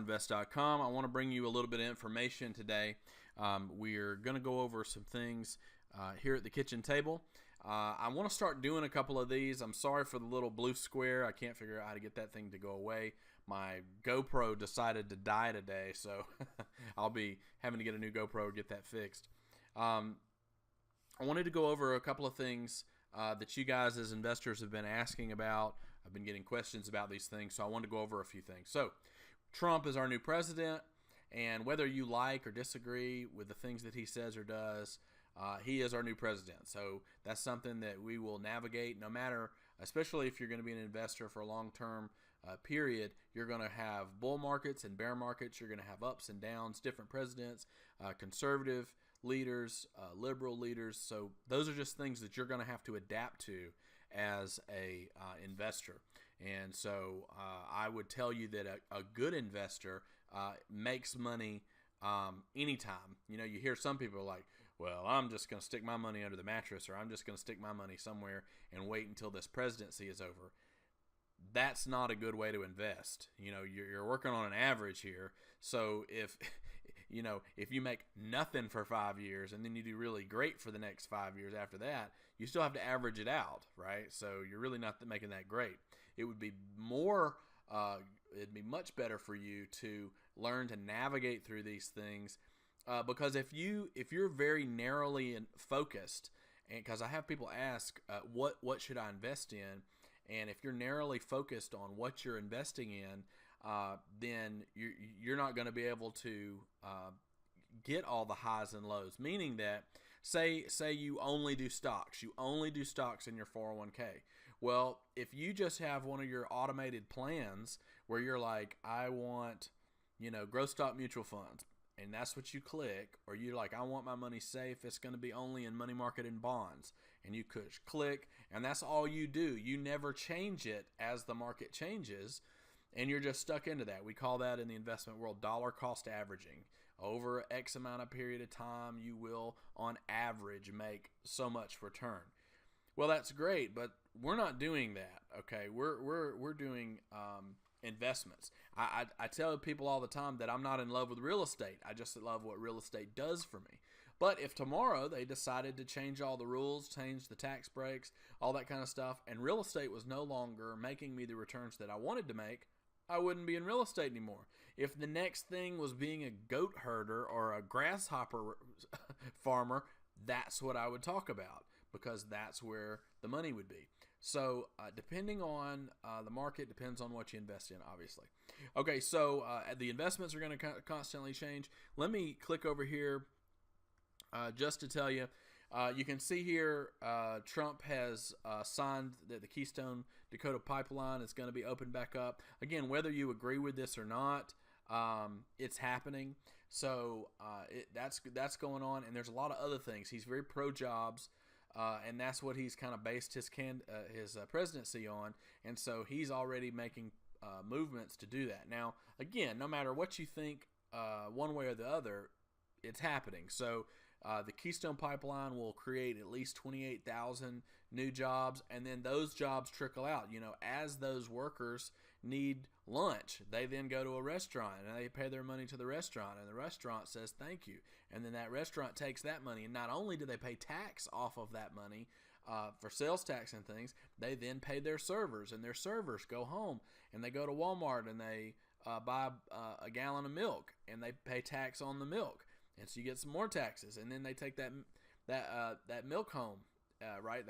MorrowInvest.com. I want to bring you a little bit of information today. We're going to go over some things here at the kitchen table. I want to start doing a couple of these. I'm sorry for the little blue square. I can't figure out how to get that thing to go away. My GoPro decided to die today, so I'll be having to get a new GoPro to get that fixed. I wanted to go over a couple of things that you guys as investors have been asking about. I've been getting questions about these things, so I wanted to go over a few things. So, Trump is our new president, and whether you like or disagree with the things that he says or does, he is our new president. So that's something that we will navigate no matter, especially if you're going to be an investor for a long-term period. You're going to have bull markets and bear markets. You're going to have ups and downs, different presidents, conservative leaders, liberal leaders. So those are just things that you're going to have to adapt to as a investor. And so I would tell you that a good investor makes money anytime. You know, you hear some people like, well, I'm just going to stick my money under the mattress, or I'm just going to stick my money somewhere and wait until this presidency is over. That's not a good way to invest. You know, you're working on an average here. So if you make nothing for 5 years and then you do really great for the next 5 years after that, you still have to average it out, right? So you're really not making that great. It would be it'd be much better for you to learn to navigate through these things, because if you're very narrowly focused, and because I have people ask, what should I invest in? And if you're narrowly focused on what you're investing in, then you're not going to be able to get all the highs and lows. Meaning that, say you only do stocks. You only do stocks in your 401k. Well, if you just have one of your automated plans where you're like, I want, growth stock mutual funds, and that's what you click, or you're like, I want my money safe, it's going to be only in money market and bonds, and you could click, and that's all you do. You never change it as the market changes, and you're just stuck into that. We call that in the investment world dollar cost averaging. Over X amount of period of time, you will on average make so much return. Well, that's great, but we're not doing that. Okay, we're doing investments. I tell people all the time that I'm not in love with real estate. I just love what real estate does for me. But if tomorrow they decided to change all the rules, change the tax breaks, all that kind of stuff, and real estate was no longer making me the returns that I wanted to make, I wouldn't be in real estate anymore. If the next thing was being a goat herder or a grasshopper farmer, that's what I would talk about, because that's where the money would be. So depending on the market, depends on what you invest in, obviously. Okay, so the investments are going to constantly change. Let me click over here just to tell you. You can see here Trump has signed that the Keystone Dakota Pipeline is going to be opened back up. Again, whether you agree with this or not, it's happening. So that's going on, and there's a lot of other things. He's very pro-jobs. And that's what he's kind of based his presidency on, and so he's already making movements to do that. Now, again, no matter what you think, one way or the other, it's happening. So the Keystone Pipeline will create at least 28,000 new jobs, and then those jobs trickle out. As those workers need lunch, they then go to a restaurant and they pay their money to the restaurant, and the restaurant says thank you, and then that restaurant takes that money, and not only do they pay tax off of that money for sales tax and things, they then pay their servers, and their servers go home and they go to Walmart and they buy a gallon of milk, and they pay tax on the milk. And so you get some more taxes, and then they take that milk home, right?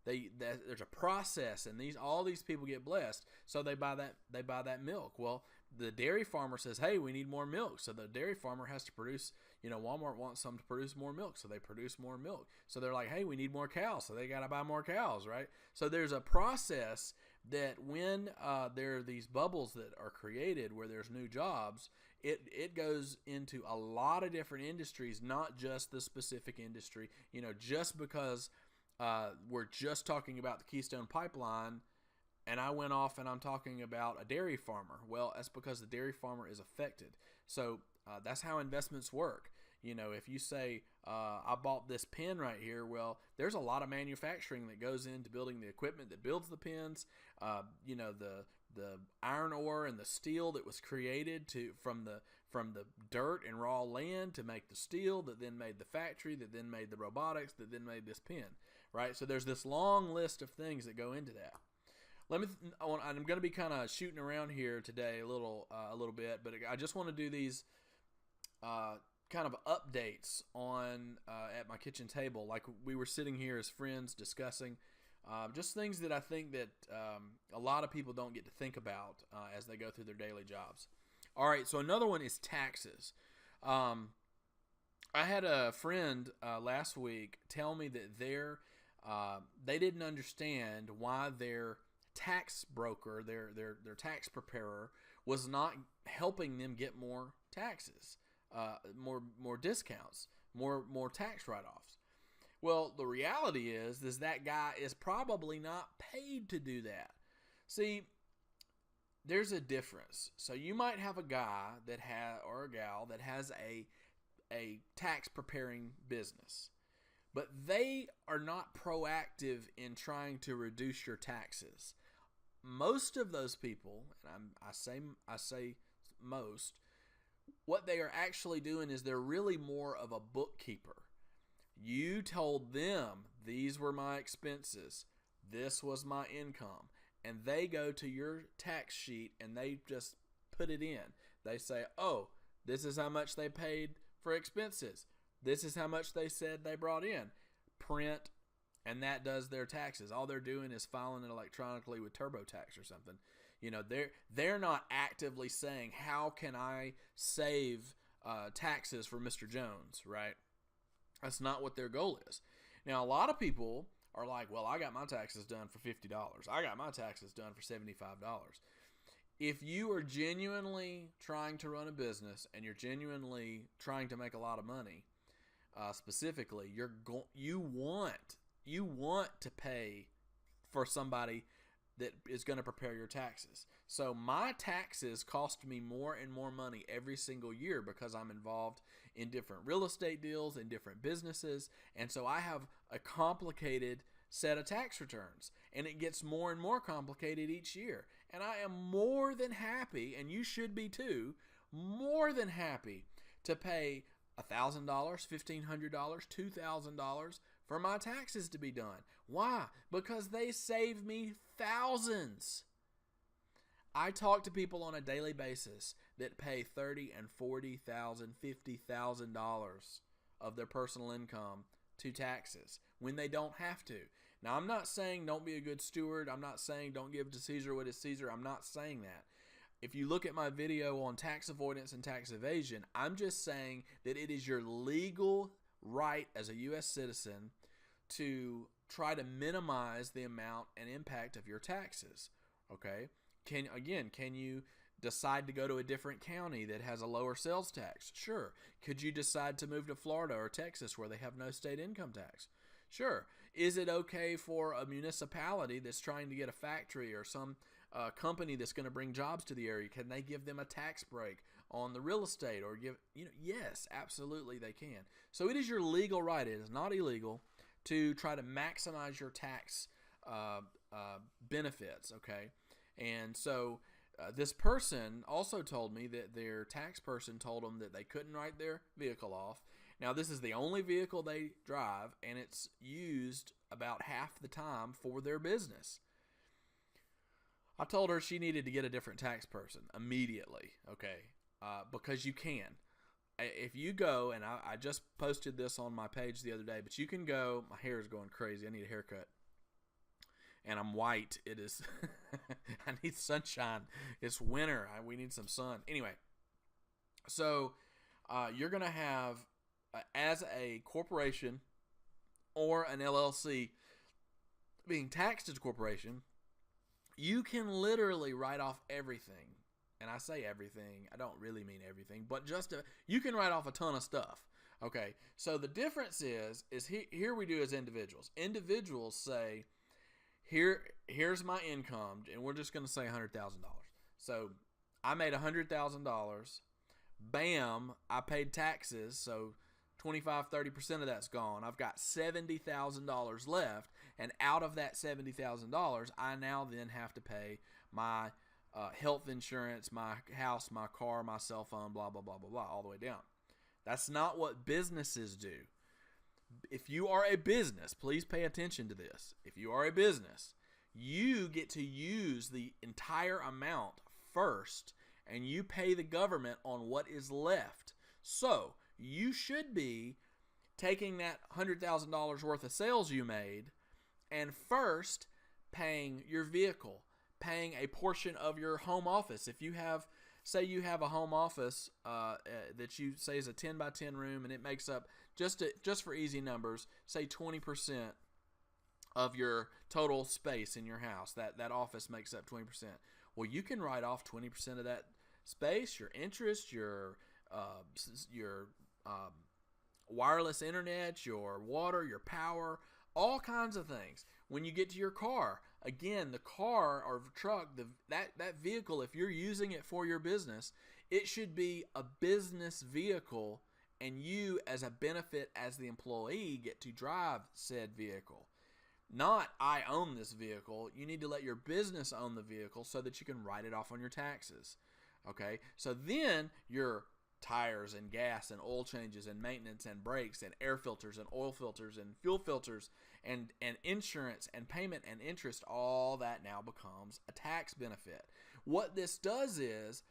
There's a process, and all these people get blessed, so they buy that milk. Well, the dairy farmer says, hey, we need more milk, so the dairy farmer has to produce. Walmart wants them to produce more milk, so they produce more milk. So they're like, hey, we need more cows, so they got to buy more cows, right? So there's a process that when there are these bubbles that are created where there's new jobs, it goes into a lot of different industries, not just the specific industry. Just because we're just talking about the Keystone Pipeline, and I went off and I'm talking about a dairy farmer. Well, that's because the dairy farmer is affected. So that's how investments work. If you say, I bought this pen right here, well, there's a lot of manufacturing that goes into building the equipment that builds the pens. The iron ore and the steel that was created from the dirt and raw land to make the steel that then made the factory, that then made the robotics, that then made this pen, right? So there's this long list of things that go into that. I'm going to be kind of shooting around here today a little bit, but I just want to do these kind of updates on at my kitchen table, like we were sitting here as friends discussing. Just things that I think that a lot of people don't get to think about as they go through their daily jobs. All right, so another one is taxes. I had a friend last week tell me that they didn't understand why their tax broker, their tax preparer, was not helping them get more taxes, more discounts, more tax write-offs. Well, the reality is that guy is probably not paid to do that. See, there's a difference. So you might have a guy or a gal that has a tax preparing business, but they are not proactive in trying to reduce your taxes. Most of those people, and I say most, what they are actually doing is they're really more of a bookkeeper. You told them these were my expenses, this was my income, and they go to your tax sheet and they just put it in. They say, oh, this is how much they paid for expenses. This is how much they said they brought in. Print, and that does their taxes. All they're doing is filing it electronically with TurboTax or something. You know, they're not actively saying, how can I save taxes for Mr. Jones, right? That's not what their goal is. Now, a lot of people are like, well, I got my taxes done for $50. I got my taxes done for $75. If you are genuinely trying to run a business and you're genuinely trying to make a lot of money, specifically, you want to pay for somebody that is going to prepare your taxes. So my taxes cost me more and more money every single year because I'm involved in different real estate deals and different businesses. And so I have a complicated set of tax returns, and it gets more and more complicated each year. And I am more than happy, and you should be too, more than happy to pay $1,000, $1,500, $2,000 for my taxes to be done. Why? Because they save me thousands. I talk to people on a daily basis that pay $30,000 and $40,000, $50,000 of their personal income to taxes when they don't have to. Now, I'm not saying don't be a good steward. I'm not saying don't give to Caesar what is Caesar. I'm not saying that. If you look at my video on tax avoidance and tax evasion, I'm just saying that it is your legal right as a U.S. citizen to try to minimize the amount and impact of your taxes. Okay? Can you decide to go to a different county that has a lower sales tax? Sure. Could you decide to move to Florida or Texas where they have no state income tax? Sure. Is it okay for a municipality that's trying to get a factory or some company that's going to bring jobs to the area? Can they give them a tax break on the real estate or yes, absolutely they can. So it is your legal right. It is not illegal to try to maximize your tax benefits. Okay. And so this person also told me that their tax person told them that they couldn't write their vehicle off. Now, this is the only vehicle they drive, and it's used about half the time for their business. I told her she needed to get a different tax person immediately, okay, because you can. If you go, and I just posted this on my page the other day, but you can go, my hair is going crazy, I need a haircut. And I'm white. It is, I need sunshine. It's winter. We need some sun. Anyway, so you're going to have, as a corporation or an LLC being taxed as a corporation, you can literally write off everything. And I say everything. I don't really mean everything, but you can write off a ton of stuff. Okay, so the difference is here we do as individuals. Individuals say, here's my income, and we're just going to say $100,000. So I made $100,000. Bam, I paid taxes, so 25-30% of that's gone. I've got $70,000 left, and out of that $70,000, I now then have to pay my health insurance, my house, my car, my cell phone, blah, blah, blah, blah, blah, all the way down. That's not what businesses do. If you are a business, please pay attention to this. If you are a business, you get to use the entire amount first, and you pay the government on what is left. So you should be taking that $100,000 worth of sales you made and first paying your vehicle, paying a portion of your home office. If you have, say you have a home office that you say is a 10 by 10 room, and it makes up, just for easy numbers, say 20% of your total space in your house. That office makes up 20%. Well, you can write off 20% of that space, your interest, your wireless internet, your water, your power, all kinds of things. When you get to your car, again, the car or truck, that vehicle, if you're using it for your business, it should be a business vehicle, and you, as a benefit as the employee, get to drive said vehicle. Not, I own this vehicle. You need to let your business own the vehicle so that you can write it off on your taxes. Okay, so then your tires and gas and oil changes and maintenance and brakes and air filters and oil filters and fuel filters and insurance and payment and interest, all that now becomes a tax benefit. What this does is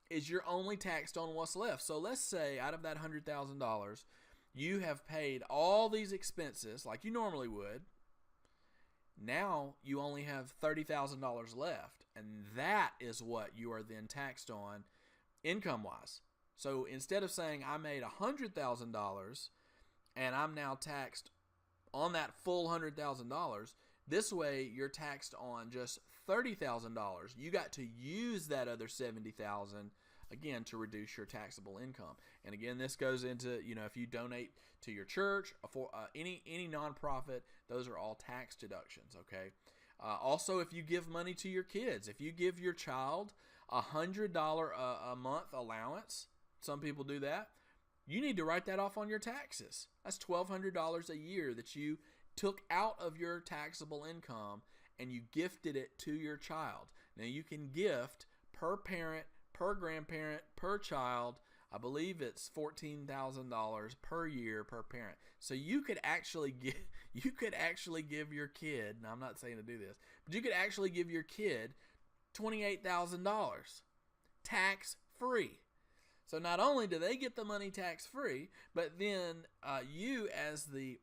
you're only taxed on what's left. So let's say out of that $100,000, you have paid all these expenses like you normally would. Now you only have $30,000 left, and that is what you are then taxed on income-wise. So instead of saying I made $100,000 and I'm now taxed on that full $100,000, this way you're taxed on just $30,000. You got to use that other $70,000 again to reduce your taxable income. And again, this goes into, if you donate to your church, for any nonprofit, those are all tax deductions. Okay. Also, if you give money to your kids, if you give your child $100 a month allowance, some people do that, you need to write that off on your taxes. That's $1,200 a year that you took out of your taxable income and you gifted it to your child. Now you can gift per parent, per grandparent, per child. I believe it's $14,000 per year per parent. So you could actually give your kid, and I'm not saying to do this, but you could actually give your kid $28,000 tax free. So not only do they get the money tax free, but then you as the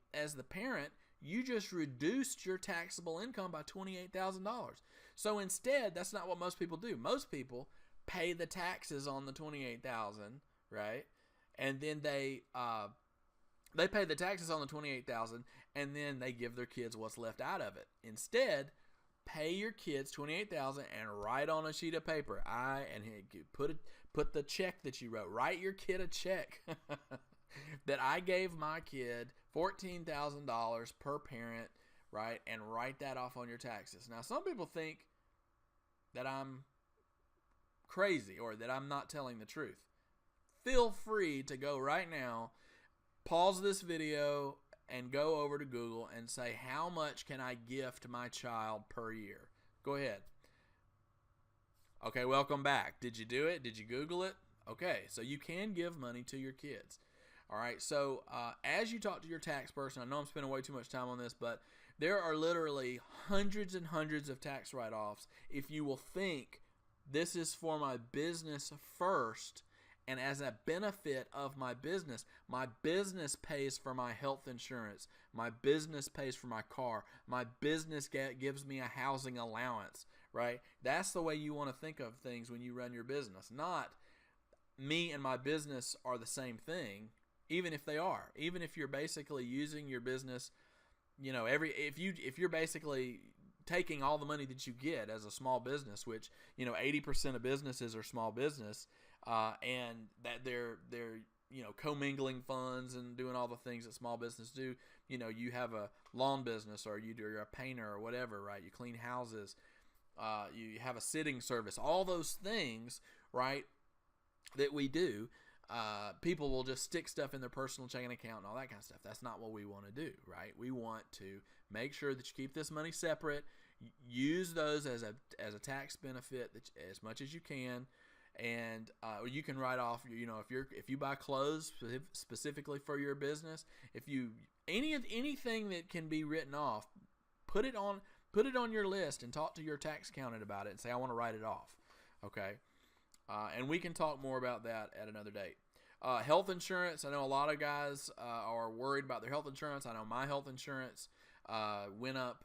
parent, you just reduced your taxable income by $28,000. So instead, that's not what most people do. Most people pay the taxes on the $28,000, right? And then they pay the taxes on the $28,000, and then they give their kids what's left out of it. Instead, pay your kids $28,000 and write on a sheet of paper. Put the check that you wrote. Write your kid a check that I gave my kid $14,000 per parent, right? And write that off on your taxes. Now, some people think that I'm crazy or that I'm not telling the truth. Feel free to go right now, pause this video, and go over to Google and say, how much can I gift my child per year? Go ahead. Okay, welcome back. Did you do it? Did you Google it? Okay, so you can give money to your kids. All right, so as you talk to your tax person, I know I'm spending way too much time on this, but there are literally hundreds and hundreds of tax write-offs. If you will think, this is for my business first, and as a benefit of my business pays for my health insurance. My business pays for my car. My business gives me a housing allowance, right? That's the way you want to think of things when you run your business. Not me and my business are the same thing, even if they are. Even if you're basically using your business, if you're basically taking all the money that you get as a small business, which 80% of businesses are small business, and that they're commingling funds and doing all the things that small business do. You have a lawn business, or you're a painter or whatever, right? You clean houses, you have a sitting service, all those things, right, that we do. People will just stick stuff in their personal checking account and all that kind of stuff. That's not what we want to do, right? We want to make sure that you keep this money separate. use those as a tax benefit as much as you can. And you can write off, if you buy clothes specifically for your business, if you anything that can be written off, put it on your list and talk to your tax accountant about it and say, I want to write it off. Okay. And we can talk more about that at another date. Health insurance. I know a lot of guys are worried about their health insurance. I know my health insurance went up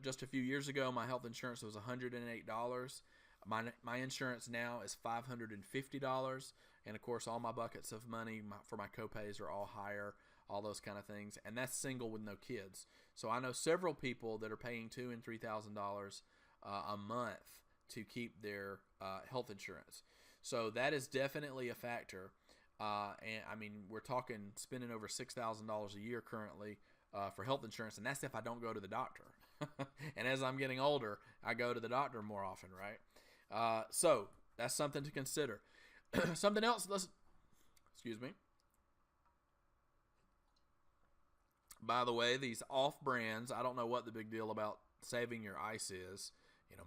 just a few years ago. My health insurance was $108. My insurance now is $550, and of course all my buckets of money for my copays are all higher, all those kind of things, and that's single with no kids. So I know several people that are paying $2,000 and $3,000 a month to keep their health insurance. So that is definitely a factor, and I mean we're talking spending over $6,000 a year currently for health insurance, and that's if I don't go to the doctor. And as I'm getting older, I go to the doctor more often, right? So that's something to consider. Something else. Excuse me. By the way, these off brands, I don't know what the big deal about saving your ice is.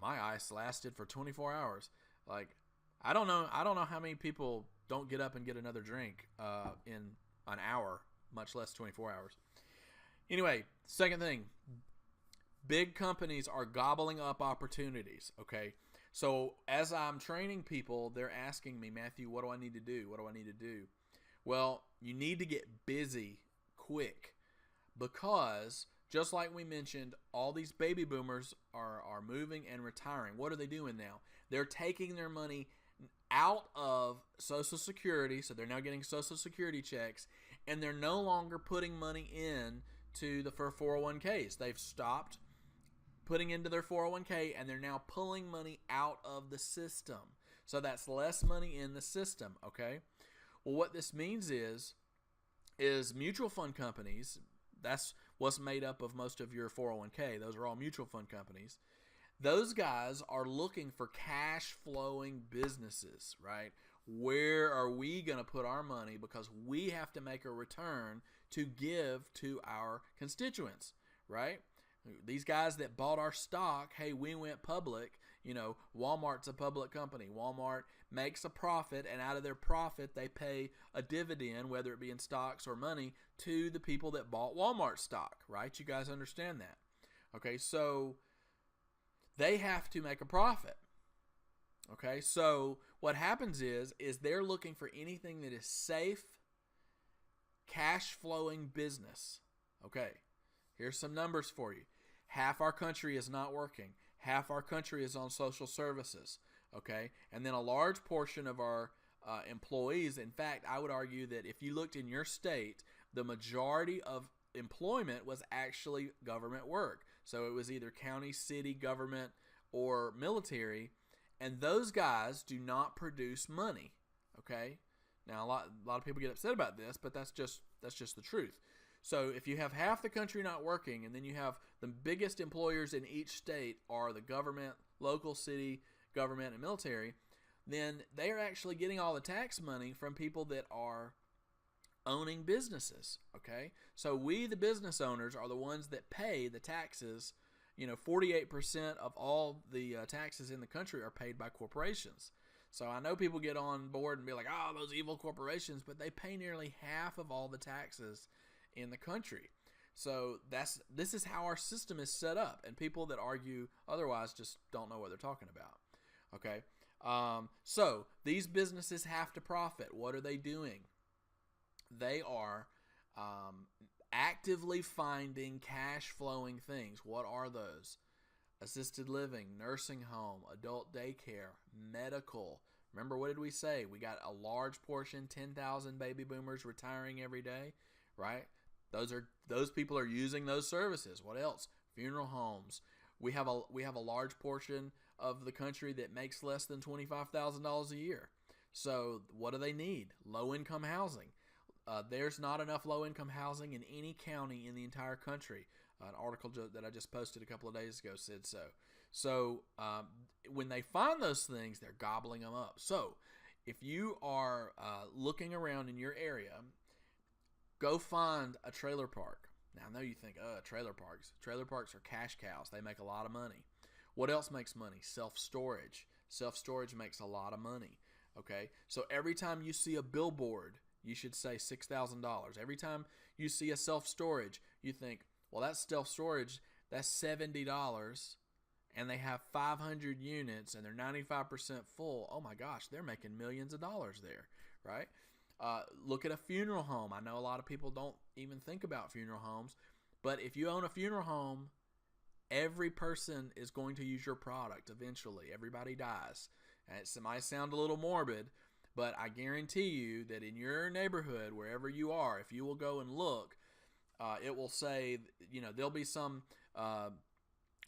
My ice lasted for 24 hours. Like, I don't know how many people don't get up and get another drink in an hour, much less 24 hours. Anyway, second thing, big companies are gobbling up opportunities. Okay. So as I'm training people, they're asking me, Matthew, what do I need to do? What do I need to do? Well, you need to get busy quick, because just like we mentioned, all these baby boomers are moving and retiring. What are they doing now? They're taking their money out of Social Security, so they're now getting Social Security checks, and they're no longer putting money in to the 401ks. They've stopped putting into their 401k, and they're now pulling money out of the system. So that's less money in the system, okay? Well, what this means is mutual fund companies, that's what's made up of most of your 401k. Those are all mutual fund companies. Those guys are looking for cash flowing businesses, right? Where are we going to put our money? Because we have to make a return to give to our constituents, right? These guys that bought our stock, hey, we went public. Walmart's a public company. Walmart makes a profit, and out of their profit, they pay a dividend, whether it be in stocks or money, to the people that bought Walmart stock, right? You guys understand that. Okay, so they have to make a profit. Okay, so what happens is they're looking for anything that is safe, cash flowing business. Okay. Here's some numbers for you. Half our country is not working. Half our country is on social services, okay? And then a large portion of our employees, in fact, I would argue that if you looked in your state, the majority of employment was actually government work. So it was either county, city, government, or military, and those guys do not produce money, okay? Now, a lot of people get upset about this, but that's just the truth. So if you have half the country not working, and then you have the biggest employers in each state are the government, local, city, government, and military, then they are actually getting all the tax money from people that are owning businesses, okay? So we, the business owners, are the ones that pay the taxes. 48% of all the taxes in the country are paid by corporations. So I know people get on board and be like, oh, those evil corporations, but they pay nearly half of all the taxes in the country. So this is how our system is set up, and people that argue otherwise just don't know what they're talking about. Okay, so these businesses have to profit. What are they doing? They are actively finding cash flowing things. What are those? Assisted living, nursing home, adult daycare, medical. Remember, what did we say? We got a large portion, 10,000 baby boomers retiring every day, right? Those people are using those services. What else? Funeral homes. We have a large portion of the country that makes less than $25,000 a year. So what do they need? Low-income housing. There's not enough low-income housing in any county in the entire country. An article that I just posted a couple of days ago said so. So when they find those things, they're gobbling them up. So if you are looking around in your area, go find a trailer park. Now, I know you think, trailer parks. Trailer parks are cash cows. They make a lot of money. What else makes money? Self-storage. Self-storage makes a lot of money. Okay, so every time you see a billboard, you should say $6,000. Every time you see a self-storage, you think, well, that's self-storage, that's $70, and they have 500 units, and they're 95% full. Oh my gosh, they're making millions of dollars there, right? Look at a funeral home. I know a lot of people don't even think about funeral homes, but if you own a funeral home, every person is going to use your product eventually. Everybody dies. And it might sound a little morbid, but I guarantee you that in your neighborhood, wherever you are, if you will go and look, it will say, there'll be some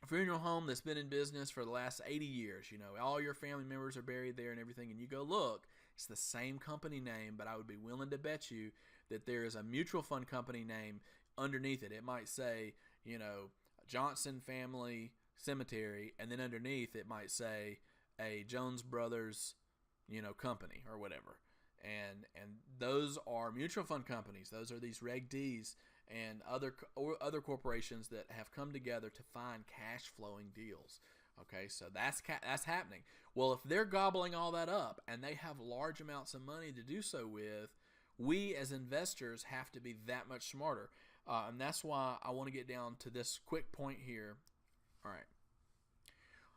funeral home that's been in business for the last 80 years. All your family members are buried there and everything, and you go look, it's the same company name, but I would be willing to bet you that there is a mutual fund company name underneath it. It might say, Johnson Family Cemetery, and then underneath it might say a Jones Brothers, company or whatever. And those are mutual fund companies. Those are these Reg Ds and other corporations that have come together to find cash flowing deals. Okay, so that's happening. Well, if they're gobbling all that up and they have large amounts of money to do so with, we as investors have to be that much smarter. And that's why I want to get down to this quick point here. All right.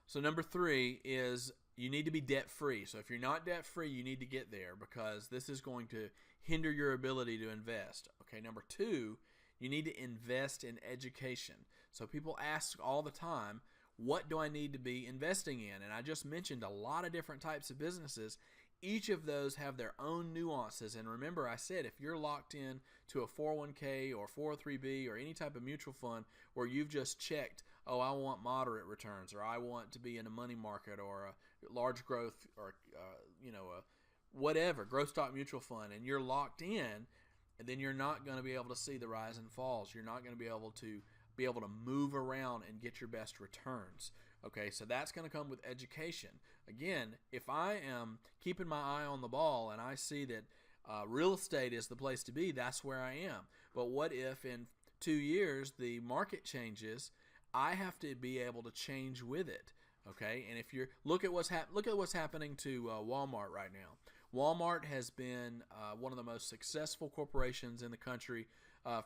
So number 3 is you need to be debt-free. So if you're not debt-free, you need to get there, because this is going to hinder your ability to invest. Okay, number 2, you need to invest in education. So people ask all the time, what do I need to be investing in? And I just mentioned a lot of different types of businesses. Each of those have their own nuances. And remember, I said if you're locked in to a 401k or 403b or any type of mutual fund where you've just checked, oh, I want moderate returns, or I want to be in a money market or a large growth, or a whatever, growth stock mutual fund, and you're locked in, and then you're not going to be able to see the rise and falls. You're not going to be able to move around and get your best returns. Okay, so that's going to come with education. Again, if I am keeping my eye on the ball and I see that real estate is the place to be, that's where I am. But what if in 2 years the market changes? I have to be able to change with it. Okay, and if you look at what's happening to Walmart right now. Walmart has been one of the most successful corporations in the country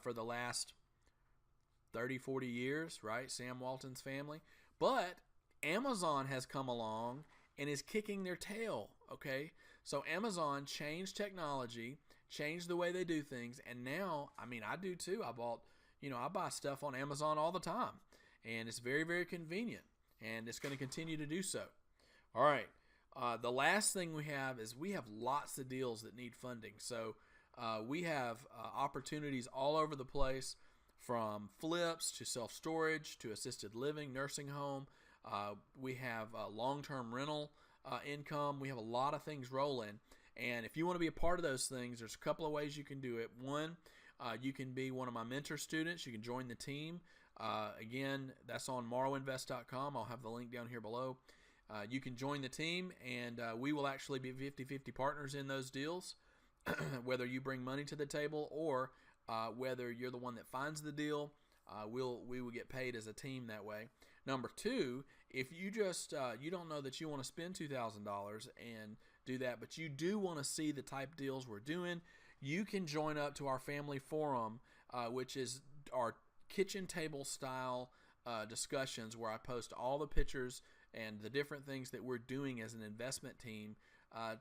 for the last 30, 40 years, right? Sam Walton's family. But Amazon has come along and is kicking their tail, okay? So Amazon changed technology, changed the way they do things, and now, I do too. I buy stuff on Amazon all the time, and it's very, very convenient, and it's going to continue to do so. All right. The last thing we have is we have lots of deals that need funding. So we have opportunities all over the place, from flips to self-storage to assisted living, nursing home. We have long-term rental income. We have a lot of things rolling. And if you want to be a part of those things, there's a couple of ways you can do it. One, you can be one of my mentor students. You can join the team. Again, that's on MorrowInvest.com. I'll have the link down here below. You can join the team, and we will actually be 50-50 partners in those deals, whether you bring money to the table or whether you're the one that finds the deal. We will get paid as a team that way. Number 2, if you just you don't know that you want to spend $2,000 and do that, but you do want to see the type deals we're doing, you can join up to our family forum, which is our kitchen table style discussions, where I post all the pictures and the different things that we're doing as an investment team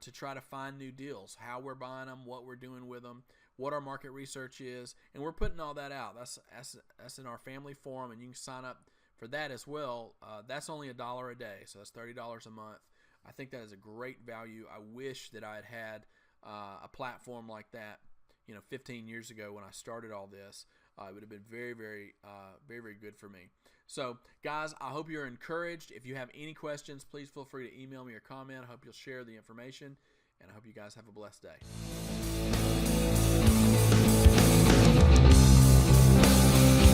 to try to find new deals, how we're buying them, what we're doing with them, what our market research is, and we're putting all that out. That's in our family forum, and you can sign up for that as well. That's only $1 a day, so that's $30 a month. I think that is a great value. I wish that I had had a platform like that, 15 years ago when I started all this. It would have been very, very, very, very good for me. So, guys, I hope you're encouraged. If you have any questions, please feel free to email me or comment. I hope you'll share the information, and I hope you guys have a blessed day.